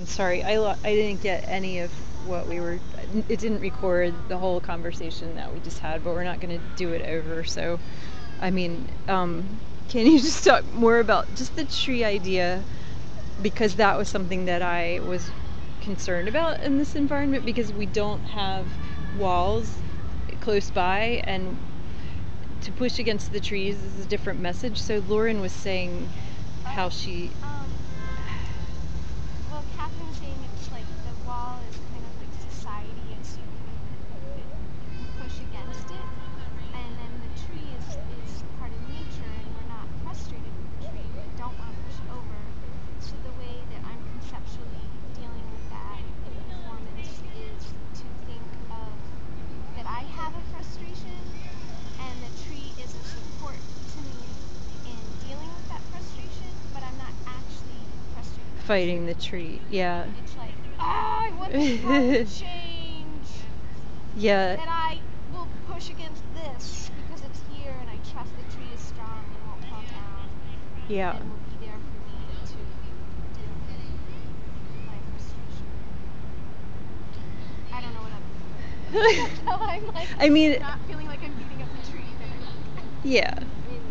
I'm sorry, I didn't get any of what we were. It didn't record the whole conversation that we just had, but we're not going to do it over. So, I mean, can you just talk more about just the tree idea? Because that was something that I was concerned about in this environment because we don't have walls close by, and to push against the trees is a different message. So Lauren was saying how she. Well, Catherine was saying it's like the wall is kind of like society, and so you can push against it, and then the tree is part of nature, and we're not frustrated with the tree. We don't want to push it over. So the way that I'm conceptually dealing with that in performance is to think of that I have a frustration, and the tree is a support to me in dealing with that frustration, but I'm not actually frustrated with Fighting the the tree. tree, yeah. It's like, I want this world to change, Yeah. and I will push against this because it's here, and I trust the tree is strong and won't fall down, Yeah. and will be there for me to deal with my frustration. I don't know what else to say. So I'm like, I mean, not feeling like I'm beating up the tree that I like. yeah. I mean,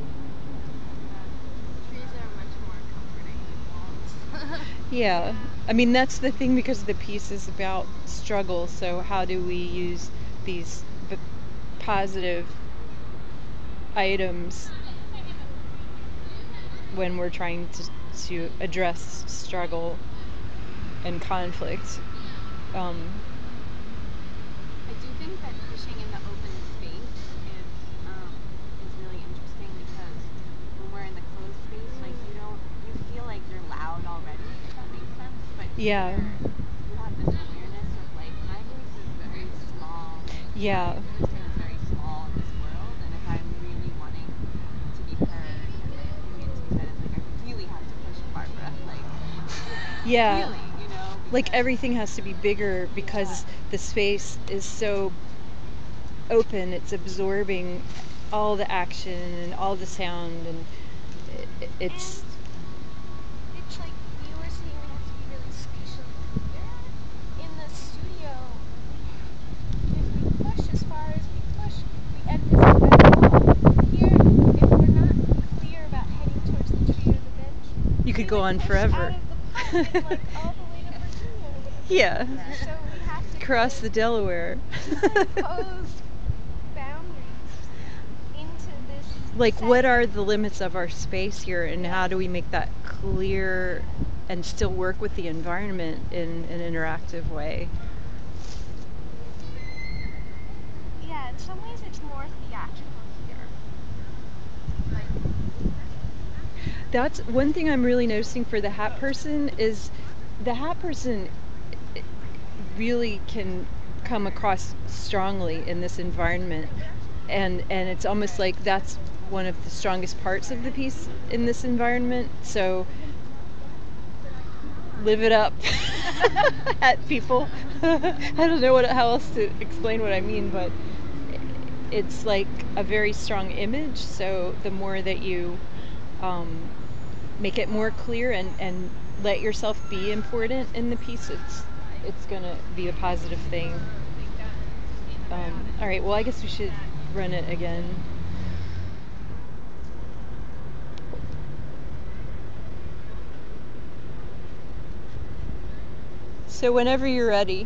trees are much more comforting than walls. Yeah. I mean, that's the thing because the piece is about struggle. So, how do we use these positive items when we're trying to address struggle and conflict? I do think that pushing in the open space is really interesting because when we're in the closed space, like you feel like you're loud already, if that makes sense. But Yeah. here, you have this awareness of like my voice is very small. Yeah. My footprint is very small in this world, and if I'm really wanting to be heard and my opinion to be heard, it's like I really have to push Barbara, like Yeah. really, Like because everything has to be bigger because the space is so open, it's absorbing all the action and all the sound, and it's. And it's like you were saying, we have to be really spatially clear. In the studio, if we push as far as we push, we end as a wall. Here, if we're not clear about heading towards the tree or the bench, You could we go would on push forever. out of the park and like all the way to Virginia or whatever. Yeah. So we have to Cross the Delaware. impose boundaries into this Like, what are setting. the limits of our space here, and how do we make that clear and still work with the environment in an interactive way? Yeah, in some ways it's more theatrical here. Like, That's one thing I'm really noticing for the hat person is the hat person really can come across strongly in this environment, and it's almost like that's one of the strongest parts of the piece in this environment. So live it up at people. I don't know how else to explain what I mean, but it's like a very strong image. So the more that you make it more clear and let yourself be important in the piece, it's gonna be a positive thing. All right. Well, I guess we should run it again. So whenever you're ready.